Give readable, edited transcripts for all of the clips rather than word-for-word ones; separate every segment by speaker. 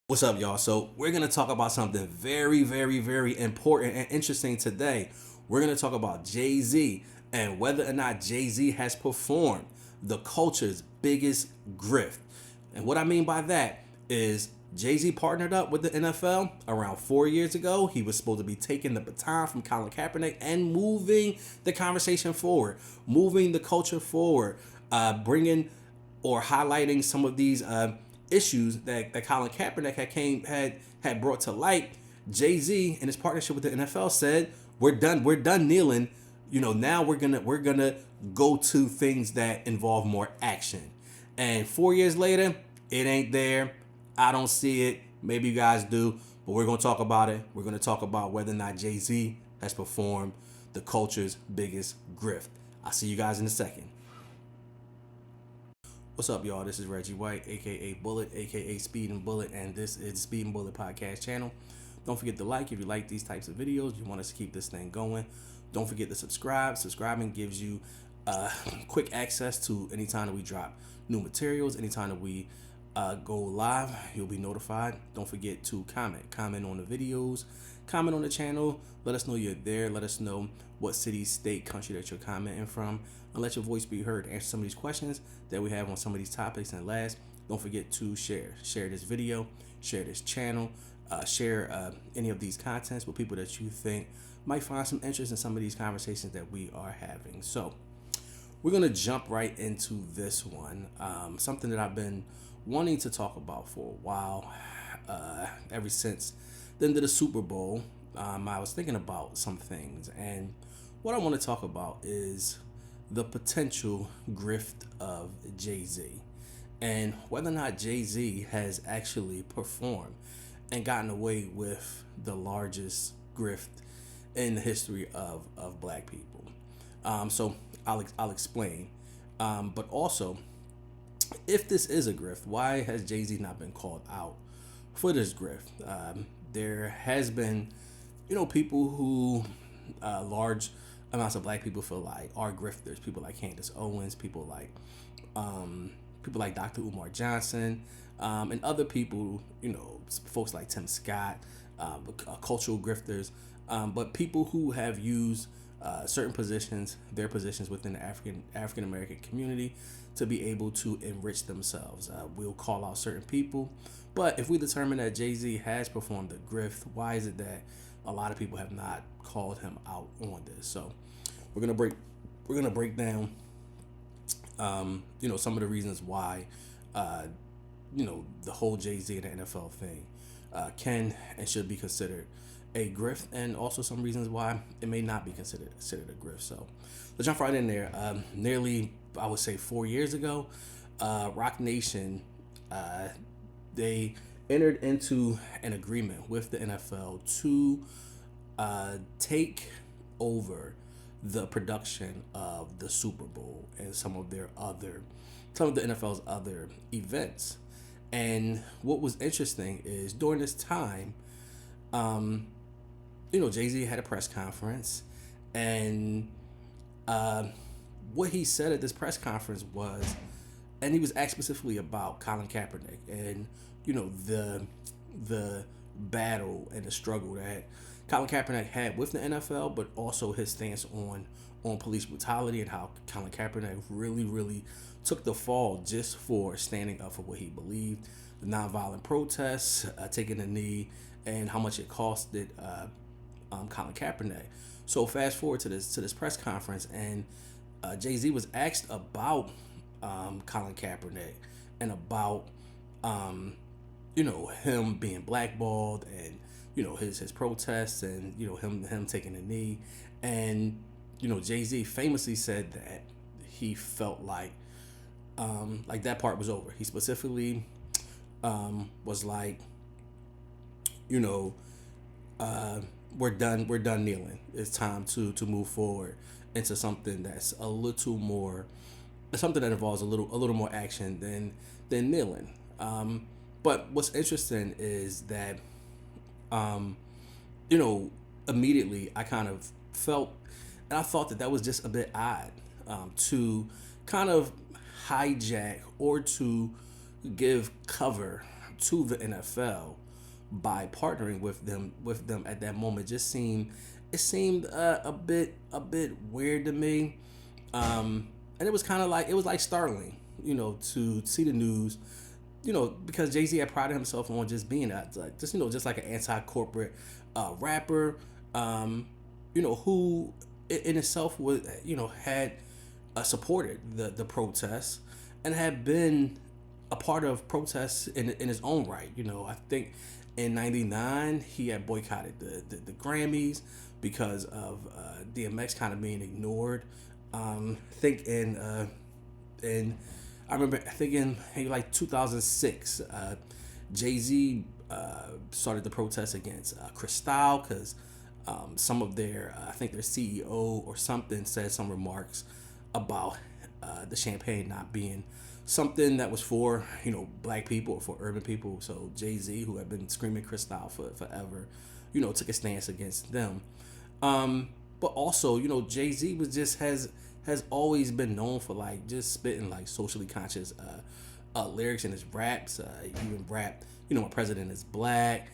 Speaker 1: What's up, y'all? So, we're going to talk about something very, very, very important and interesting today. We're going to talk about Jay-Z and whether or not Jay-Z has performed the culture's biggest grift. And what I mean by that is Jay-Z partnered up with the NFL around 4 years ago. He was supposed to be taking the baton from Colin Kaepernick and moving the conversation forward, moving the culture forward, bringing or highlighting some of these issues that Colin Kaepernick had brought to light. Jay-Z in his partnership with the NFL said, "We're done kneeling. Now we're gonna go to things that involve more action." And 4 years later, it ain't there. I don't see it. Maybe you guys do, but we're gonna talk about it. We're gonna talk about whether or not Jay-Z has performed the culture's biggest grift. I'll see you guys in a second. What's up, y'all? This is Reggie White, aka Bullet, aka Speed and Bullet, and this is Speed and Bullet Podcast channel. Don't forget to like if you like these types of videos. You want us to keep this thing going. Don't forget to subscribe. Subscribing gives you quick access to anytime that we drop new materials, anytime that we go live, you'll be notified. Don't forget to comment on the videos, comment on the channel. Let us know you're there. Let us know what city, state, country that you're commenting from, and let your voice be heard. Answer some of these questions that we have on some of these topics. And last, don't forget to share this video, share this channel, share any of these contents with people that you think might find some interest in some of these conversations that we are having. So we're gonna jump right into this one. Something that I've been wanting to talk about for a while, ever since the end of the Super Bowl. I was thinking about some things, and what I want to talk about is the potential grift of Jay-Z and whether or not Jay-Z has actually performed and gotten away with the largest grift in the history of black people. So I'll explain. But also, if this is a grift, why has Jay-Z not been called out for this grift? There has been, people who large amounts of black people feel like are grifters. People like Candace Owens, people like Dr. Umar Johnson, and other people, folks like Tim Scott, cultural grifters, but people who have used certain positions, their positions within the African American community, to be able to enrich themselves. We'll call out certain people, but if we determine that Jay-Z has performed a grift, why is it that a lot of people have not called him out on this? So we're gonna break down, some of the reasons why, the whole Jay-Z and the NFL thing can and should be considered a grift, and also some reasons why it may not be considered a grift. So let's jump right in there. Nearly, I would say, 4 years ago, Rock Nation, they entered into an agreement with the NFL to take over the production of the Super Bowl and some of the NFL's other events. And what was interesting is during this time, Jay-Z had a press conference, and what he said at this press conference was, and he was asked specifically about Colin Kaepernick and the battle and the struggle that Colin Kaepernick had with the NFL, but also his stance on police brutality and how Colin Kaepernick really took the fall just for standing up for what he believed, the nonviolent protests, taking a knee, and how much it costed Colin Kaepernick. So fast forward to this press conference, and Jay-Z was asked about Colin Kaepernick and about him being blackballed, and his protests, and him taking a knee. And Jay-Z famously said that he felt like that part was over. He specifically was like, we're done kneeling. It's time to move forward into something that's a little more, something that involves a little more action than kneeling. But what's interesting is that immediately I kind of felt, and I thought that was just a bit odd, to kind of hijack or to give cover to the NFL by partnering with them at that moment just seemed a bit weird to me. And it was kind of like, it was like startling, to see the news, because Jay-Z had prided himself on just being just like an anti-corporate rapper, who in itself was, had supported the protests and had been a part of protests in his own right. I think in '99 he had boycotted the Grammys because of DMX kind of being ignored. I think I remember, I think in maybe like 2006, Jay-Z started the protest against Cristal because some of I think their CEO or something said some remarks about the champagne not being something that was for, black people or for urban people. So Jay-Z, who had been screaming Cristal for forever, took a stance against them. But also, Jay-Z has always been known for like just spitting like socially conscious lyrics in his raps. He even rapped, my president is black.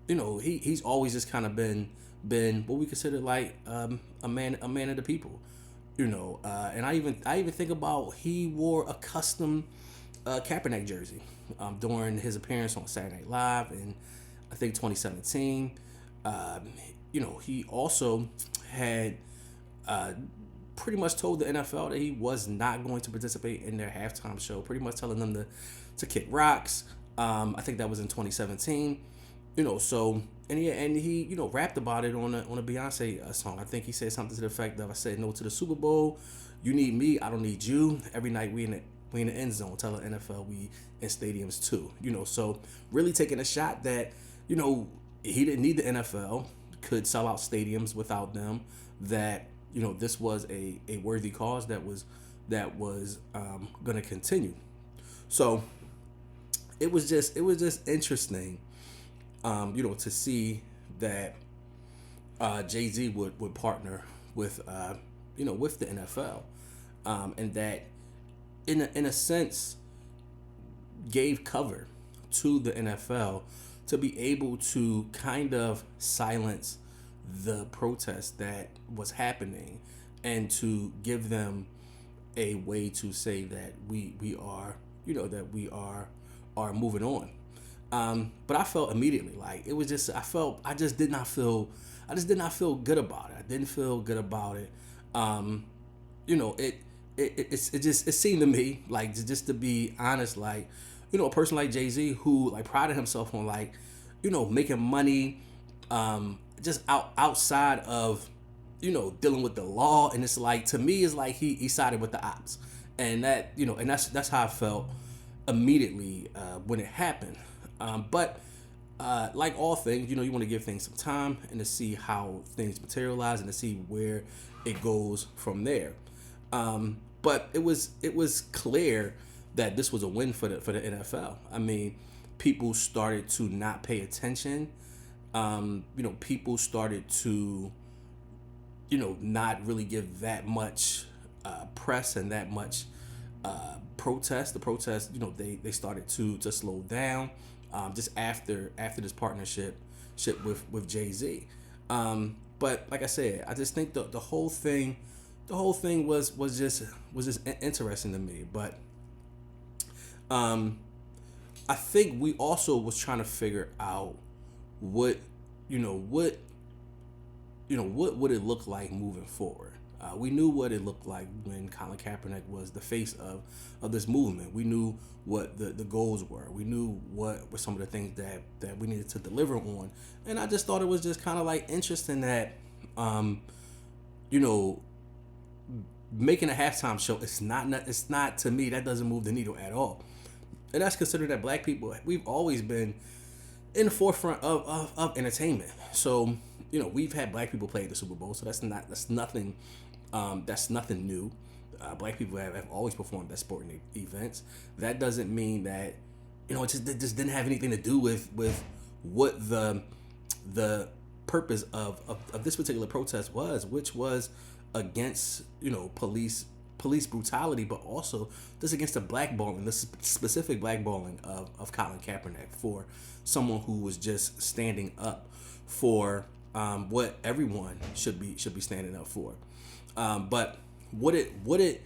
Speaker 1: He's always just kind of been what we consider like a man of the people. And I even think about, he wore a custom Kaepernick jersey during his appearance on Saturday Night Live in, I think, 2017. He also had pretty much told the NFL that he was not going to participate in their halftime show, pretty much telling them to kick rocks. I think that was in 2017. So and he rapped about it on a Beyonce song. I think he said something to the effect of, I said no to the Super Bowl. You need me, I don't need you. Every night we in the end zone. Tell the NFL we in stadiums too. So really taking a shot that he didn't need the NFL, could sell out stadiums without them. That this was a worthy cause that was going to continue. So it was just interesting, to see that Jay-Z would partner with with the NFL, and that in a sense gave cover to the NFL to be able to kind of silence the protest that was happening, and to give them a way to say that we are moving on. But I felt immediately like it was just, I just did not feel good about it. I didn't feel good about it. It seemed to me like, just to be honest, like, a person like Jay-Z who like prided himself on like, making money, just outside of, dealing with the law. And it's like, to me, it's like he sided with the ops, and that, and that's how I felt immediately when it happened. But like all things, you want to give things some time and to see how things materialize and to see where it goes from there. But it was clear that this was a win for the NFL. I mean, people started to not pay attention. People started to, not really give that much press and that much protest. The protests, they started to slow down just after this partnership with Jay-Z. But like I said, I just think the whole thing was just interesting to me. But I think we also was trying to figure out what would it look like moving forward. We knew what it looked like when Colin Kaepernick was the face of this movement. We knew what the goals were. We knew what were some of the things that we needed to deliver on. And I just thought it was just kind of like interesting that, making a halftime show, it's not to me, that doesn't move the needle at all. And that's considering that black people, we've always been in the forefront of entertainment. So, we've had black people play at the Super Bowl, so that's nothing new. Black people have always performed at sporting events. That doesn't mean that, it just didn't have anything to do with what the purpose of this particular protest was, which was against, police police brutality, but also this against the blackballing, the specific blackballing of Colin Kaepernick for someone who was just standing up for what everyone should be standing up for. But what it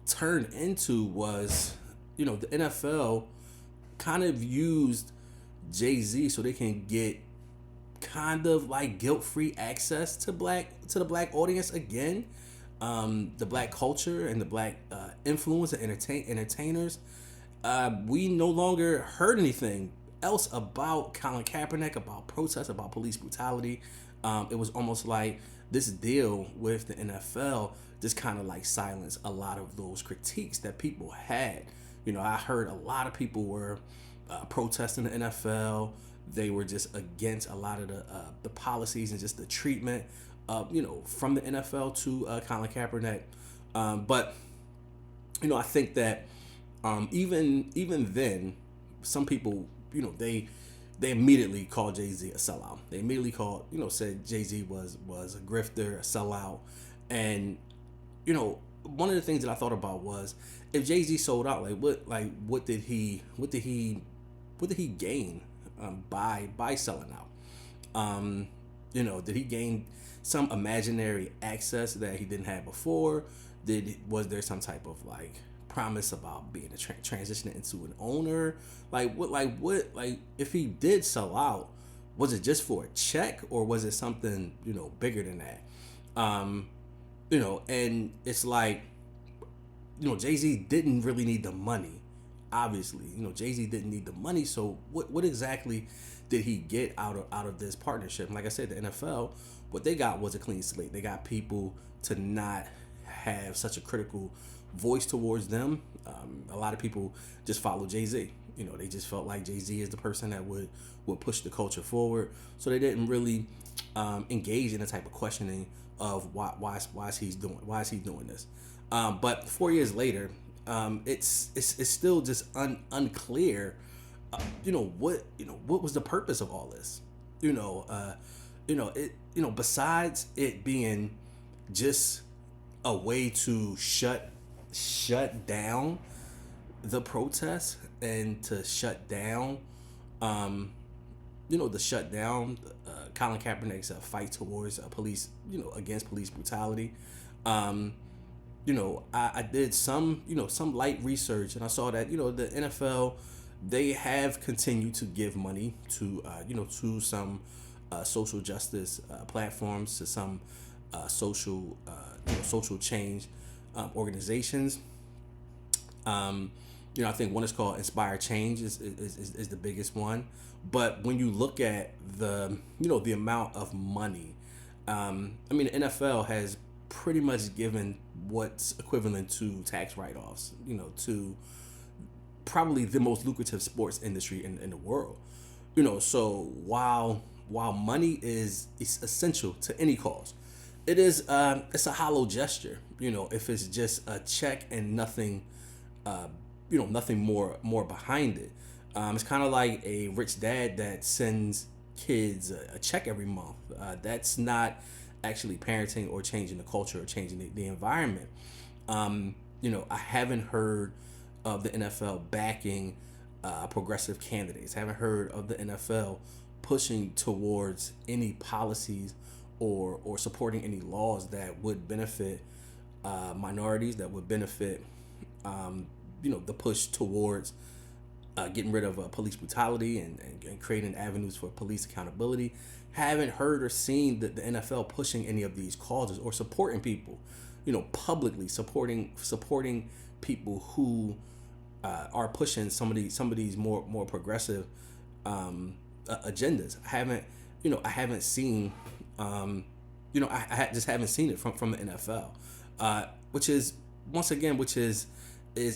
Speaker 1: turned into was, the NFL kind of used Jay-Z so they can get kind of like guilt-free access to the black audience again, the black culture and the black influence and entertainers. We no longer heard anything else about Colin Kaepernick, about protests, about police brutality. It was almost like this deal with the NFL just kind of like silenced a lot of those critiques that people had. I heard a lot of people were protesting the NFL. They were just against a lot of the policies and just the treatment, from the NFL to Colin Kaepernick. But I think that even then, some people, they immediately called Jay-Z a sellout. They immediately said Jay-Z was a grifter, a sellout. And one of the things that I thought about was, if Jay-Z sold out, what did he gain by selling out? Did he gain some imaginary access that he didn't have before? Was there some type of promise about being transitioning into an owner? If he did sell out, was it just for a check, or was it something bigger than that? And it's Jay-Z didn't really need the money. Obviously, Jay-Z didn't need the money. So what exactly did he get out of this partnership? And like I said, the NFL, what they got was a clean slate. They got people to not have such a critical voice towards them. A lot of people just follow Jay-Z. They just felt like Jay-Z is the person that would push the culture forward. So they didn't really engage in the type of questioning of why is he doing this. But 4 years later, it's still just unclear. What was the purpose of all this? Besides it being just a way to shut down the protests and to shut down, Colin Kaepernick's fight towards police, against police brutality. I did some light research, and I saw that, the NFL, they have continued to give money to, to some social justice platforms, to some social change organizations. I think one is called Inspire Change is the biggest one. But when you look at the amount of money, the NFL has pretty much given what's equivalent to tax write-offs, to probably the most lucrative sports industry in the world. So while money is essential to any cause, it's a hollow gesture, if it's just a check and nothing, nothing more behind it. It's kind of like a rich dad that sends kids a check every month. That's not actually parenting or changing the culture or changing the environment. I haven't heard of the NFL backing progressive candidates. I haven't heard of the NFL pushing towards any policies or supporting any laws that would benefit minorities, that would benefit the push towards getting rid of police brutality and creating avenues for police accountability. Haven't heard or seen the NFL pushing any of these causes or supporting people, publicly supporting people who are pushing some of these more progressive agendas. I haven't seen, I just haven't seen it from the NFL, which is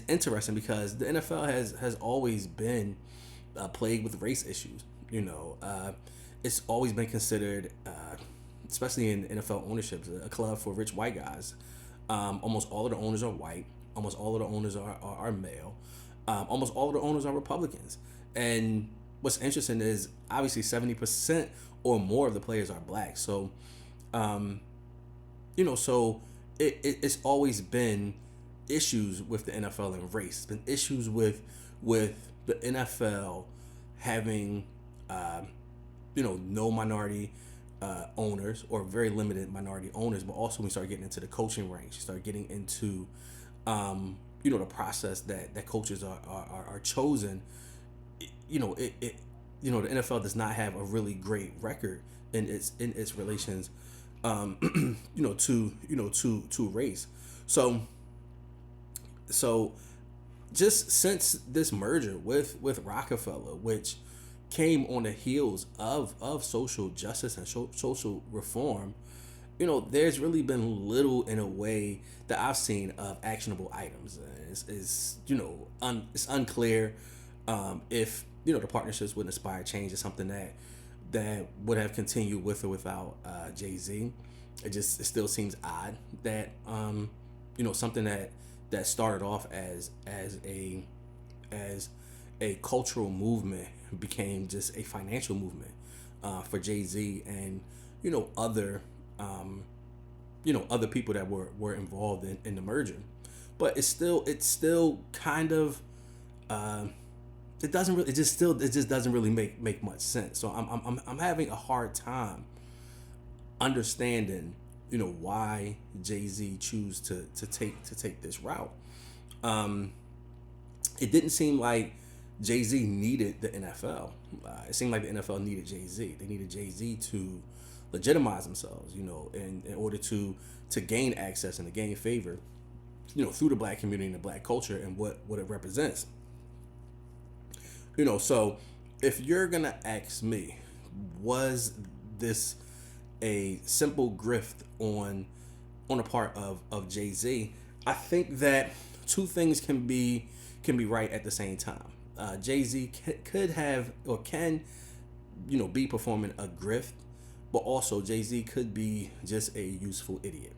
Speaker 1: interesting, because the NFL has always been plagued with race issues. It's always been considered, especially in NFL ownership, a club for rich white guys. Almost all of the owners are white. Almost all of the owners are male. Almost all of the owners are Republicans. And what's interesting is obviously 70% or more of the players are black. So, so it's always been issues with the NFL and race. It's been issues with the NFL having no minority owners, or very limited minority owners. But also when we start getting into the coaching ranks, you start getting into the process that coaches are chosen. The NFL does not have a really great record in its relations to race. So just since this merger with Rockefeller, which came on the heels of social justice and social reform, there's really been little in a way that I've seen of actionable items. It's unclear if the partnerships would inspire change. Is something that would have continued with or without Jay-Z. It still seems odd that something that started off as a cultural movement became just a financial movement for Jay-Z and other other people that were involved in the merger. But it's still kind of it just doesn't really make much sense. So I'm having a hard time understanding why Jay-Z choose to take this route. It didn't seem like Jay-Z needed the NFL. It seemed like the NFL needed Jay-Z. They needed Jay-Z to legitimize themselves, in order to gain access and to gain favor, through the black community and the black culture and what it represents. So if you're gonna ask me, was this a simple grift on the part of Jay-Z? I think that two things can be right at the same time. Jay-Z could have or can be performing a grift, but also Jay-Z could be just a useful idiot.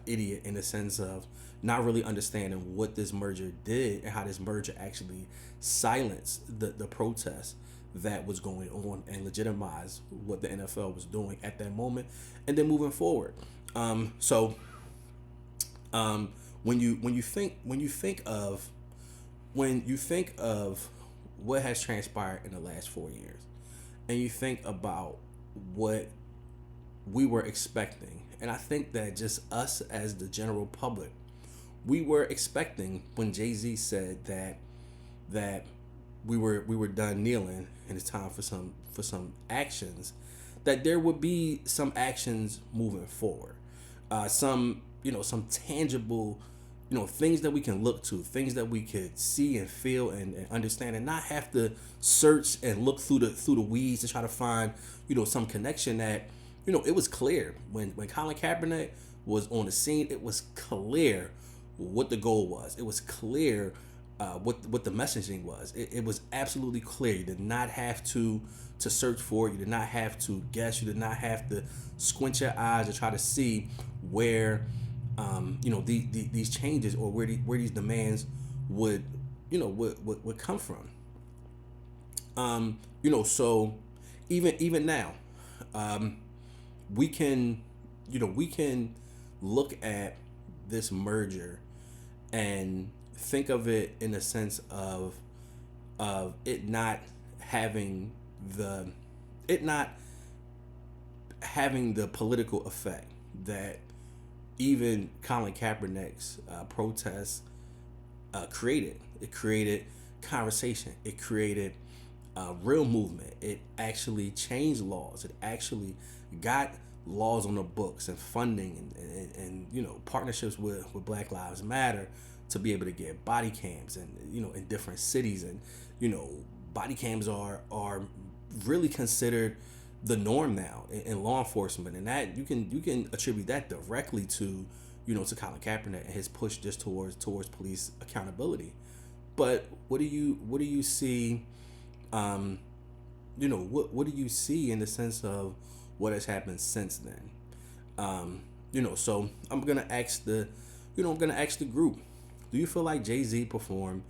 Speaker 1: Idiot in the sense of not really understanding what this merger did and how this merger actually silenced the protests that was going on and legitimized what the NFL was doing at that moment, and then moving forward. When you think of what has transpired in the last 4 years, and you think about what we were expecting, and I think that just us as the general public, we were expecting when Jay-Z said that we were done kneeling and it's time for some actions, that there would be some actions moving forward, some tangible things that we can look to, things that we could see and feel and understand, and not have to search and look through the weeds to try to find some connection. That it was clear when Colin Kaepernick was on the scene. It was clear what the goal was. It was clear what the messaging was. It was absolutely clear. You did not have to search for it. You did not have to guess. You did not have to squint your eyes to try to see where these changes or where these demands would come from. So even now, we can look at this merger and think of it in a sense of it not having the political effect that even Colin Kaepernick's protests created. It created conversation. It created real movement. It actually changed laws. It actually got laws on the books and funding and partnerships with Black Lives Matter to be able to get body cams and in different cities, and body cams are really considered the norm now in law enforcement, and that you can attribute that directly to to Colin Kaepernick and his push just towards police accountability. But what do you see? What do you see in the sense of what has happened since then? So I'm gonna ask the group: do you feel like Jay-Z performed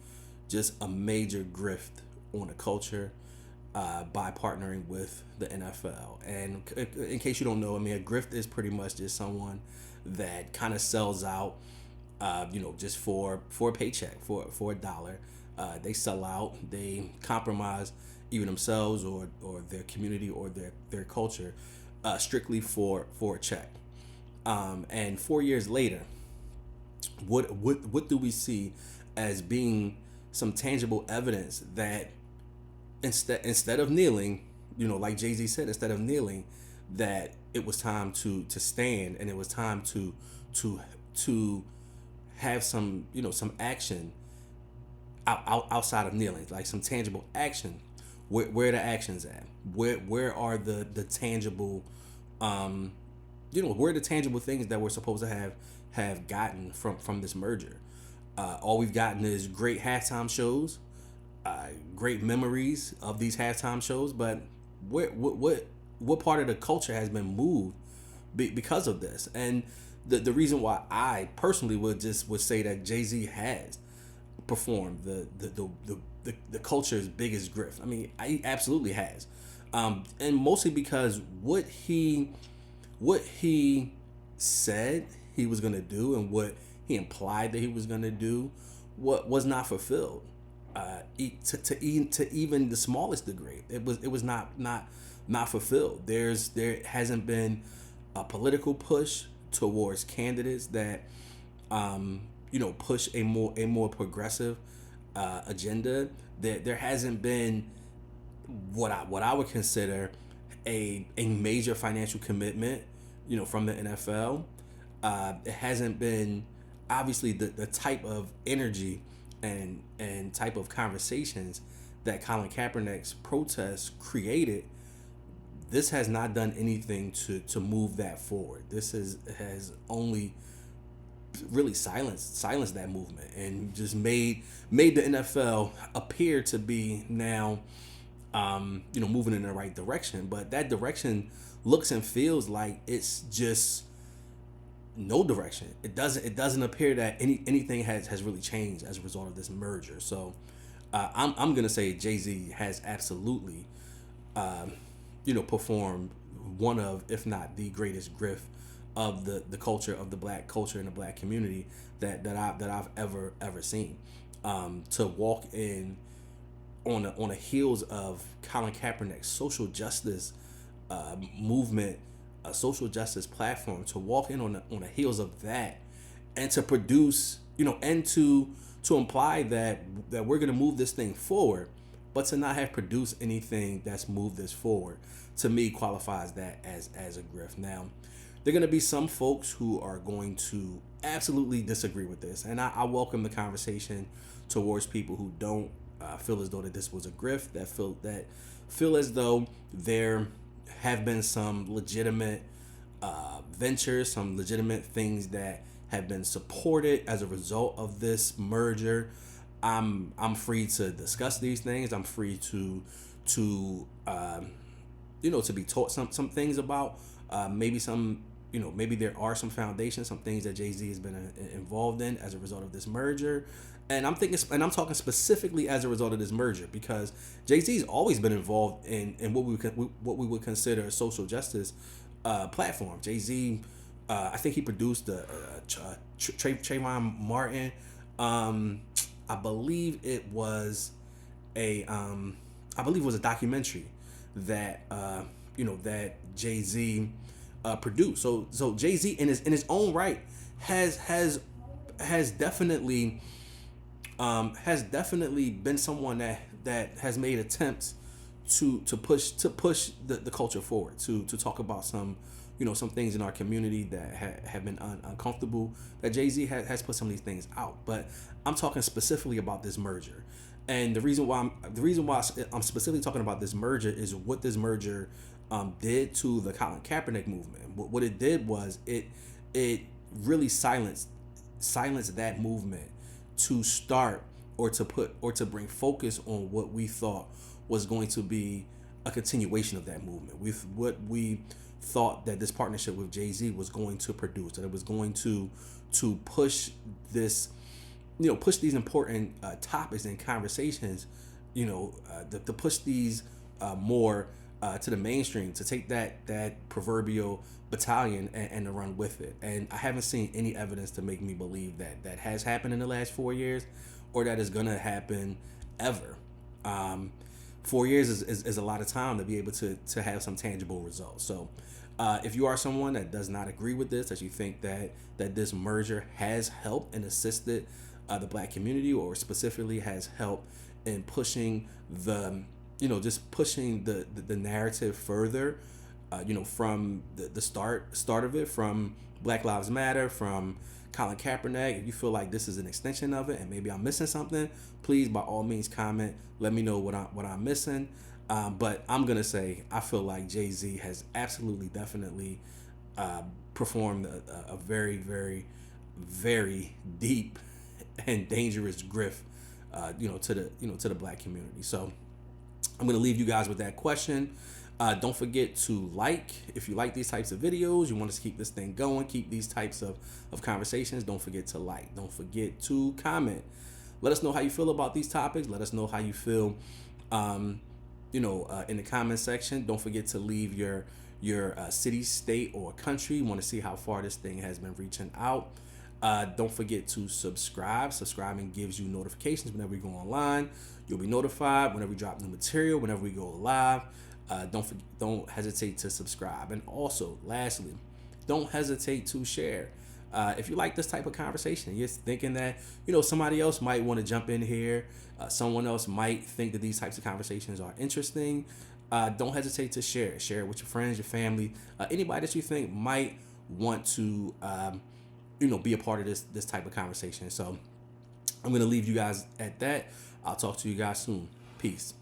Speaker 1: just a major grift on the culture? by partnering with the NFL. And in case you don't know, I mean, a grift is pretty much just someone that kind of sells out, just for a paycheck, for a dollar. They sell out. They compromise even themselves or their community or their culture, strictly for a check. And 4 years later, what do we see as being some tangible evidence that instead of kneeling, like Jay-Z said, instead of kneeling, that it was time to stand, and it was time to have some action outside of kneeling, like some tangible action. Where are the actions at? Where are the tangible, where are the tangible things that we're supposed to have gotten from this merger? All we've gotten is great halftime shows, great memories of these halftime shows, but what part of the culture has been moved because of this? And the reason why I personally would say that Jay-Z has performed the culture's biggest grift. I mean, he absolutely has, and mostly because what he said he was gonna do and what he implied that he was gonna do, what was not fulfilled, to even the smallest degree. It was not fulfilled. There hasn't been a political push towards candidates that push a more progressive agenda. There hasn't been what I would consider a major financial commitment, from the NFL. It hasn't been obviously the type of energy and type of conversations that Colin Kaepernick's protests created. This has not done anything to move that forward. This has only really silenced that movement and just made the NFL appear to be now moving in the right direction. But that direction looks and feels like it's just no direction. It doesn't appear that anything has really changed as a result of this merger. So I'm gonna say Jay-Z has absolutely performed one of, if not the greatest grift of the culture, of the black culture and the black community that I've ever seen. To walk in on the heels of Colin Kaepernick's social justice movement, a social justice platform, to walk in on the heels of that, and to produce, and to imply that we're gonna move this thing forward, but to not have produced anything that's moved this forward, to me qualifies that as a grift. Now, there are going to be some folks who are going to absolutely disagree with this, and I welcome the conversation towards people who don't feel as though that this was a grift, that feel as though there have been some legitimate ventures, some legitimate things that have been supported as a result of this merger. I'm free to discuss these things. I'm free to be taught some things about maybe maybe there are some foundations, some things that Jay-Z has been involved in as a result of this merger. And I'm talking specifically as a result of this merger, because Jay-Z's always been involved in what we would consider a social justice platform. Jay-Z, I think he produced Trayvon Martin. I believe it was a documentary that that Jay-Z produced. So Jay-Z in his own right has definitely been someone that has made attempts to push the culture forward, to talk about some things in our community that have been uncomfortable, that Jay-Z has put some of these things out. But I'm talking specifically about this merger. And the reason why I'm specifically talking about this merger is what this merger did to the Colin Kaepernick movement. What it did was it really silenced that movement to start or to bring focus on what we thought was going to be a continuation of that movement, with what we thought that this partnership with Jay-Z was going to produce, that it was going to push this, push these important topics and conversations, to push these more to the mainstream, to take that proverbial battalion and to run with it. And I haven't seen any evidence to make me believe that has happened in the last 4 years, or that is gonna happen ever. 4 years is a lot of time to be able to have some tangible results. So if you are someone that does not agree with this, that you think that this merger has helped and assisted the black community, or specifically has helped in pushing just pushing the narrative further, from the start of it, from Black Lives Matter, from Colin Kaepernick. If you feel like this is an extension of it and maybe I'm missing something, please by all means comment. Let me know what I'm missing. But I'm gonna say I feel like Jay-Z has absolutely, definitely performed a very, very, very deep and dangerous grift, to the black community. So I'm gonna leave you guys with that question. Don't forget to like, if you like these types of videos, you want us to keep this thing going, keep these types of conversations, don't forget to like. Don't forget to comment. Let us know how you feel about these topics. Let us know how you feel, in the comment section. Don't forget to leave your city, state, or country. You want to see how far this thing has been reaching out. Don't forget to subscribe. Subscribing gives you notifications whenever we go online. You'll be notified whenever we drop new material, whenever we go live. Don't hesitate to subscribe. And also, lastly, don't hesitate to share. If you like this type of conversation, you're thinking that somebody else might want to jump in here, someone else might think that these types of conversations are interesting, don't hesitate to share it with your friends, your family, anybody that you think might want to be a part of this type of conversation. So I'm going to leave you guys at that. I'll talk to you guys soon. Peace.